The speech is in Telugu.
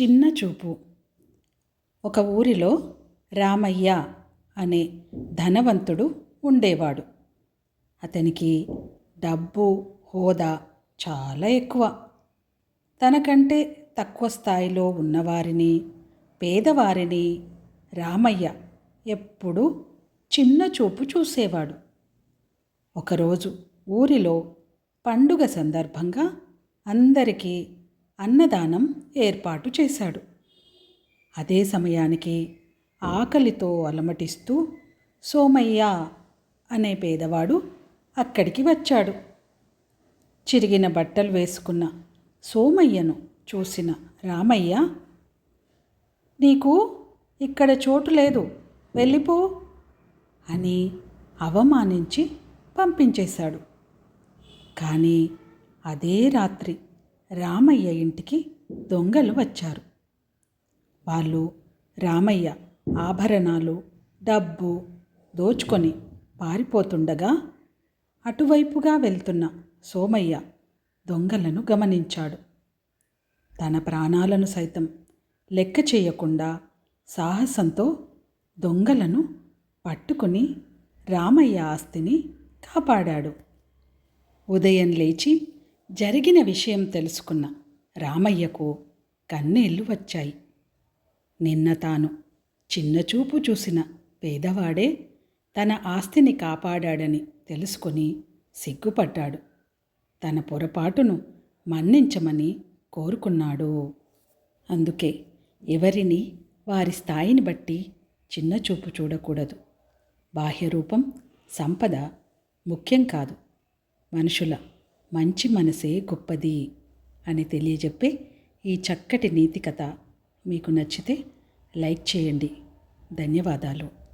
చిన్న చూపు. ఒక ఊరిలో రామయ్య అనే ధనవంతుడు ఉండేవాడు. అతనికి డబ్బు, హోదా చాలా ఎక్కువ. తనకంటే తక్కువ స్థాయిలో ఉన్నవారిని, పేదవారిని రామయ్య ఎప్పుడూ చిన్న చూపు చూసేవాడు. ఒకరోజు ఊరిలో పండుగ సందర్భంగా అందరికీ అన్నదానం ఏర్పాటు చేశాడు. అదే సమయానికి ఆకలితో అలమటిస్తూ సోమయ్య అనే పేదవాడు అక్కడికి వచ్చాడు. చిరిగిన బట్టలు వేసుకున్న సోమయ్యను చూసిన రామయ్య, "నీకు ఇక్కడ చోటు లేదు, వెళ్ళిపో" అని అవమానించి పంపించేశాడు. కానీ అదే రాత్రి రామయ్య ఇంటికి దొంగలు వచ్చారు. వాళ్ళు రామయ్య ఆభరణాలు, డబ్బు దోచుకొని పారిపోతుండగా అటువైపుగా వెళ్తున్న సోమయ్య దొంగలను గమనించాడు. తన ప్రాణాలను సైతం లెక్క చేయకుండా సాహసంతో దొంగలను పట్టుకుని రామయ్య ఆస్తిని కాపాడాడు. ఉదయం లేచి జరిగిన విషయం తెలుసుకున్న రామయ్యకు కన్నీళ్లు వచ్చాయి. నిన్న తాను చిన్నచూపు చూసిన పేదవాడే తన ఆస్తిని కాపాడాడని తెలుసుకొని సిగ్గుపడ్డాడు. తన పొరపాటును మన్నించమని కోరుకున్నాడు. అందుకే ఎవరిని వారి స్థాయిని బట్టి చిన్నచూపు చూడకూడదు. బాహ్యరూపం, సంపద ముఖ్యం కాదు, మనుషుల మంచి మనసే గొప్పది అని తెలియజెప్పే ఈ చక్కటి నీతి కథ మీకు నచ్చితే లైక్ చేయండి. ధన్యవాదాలు.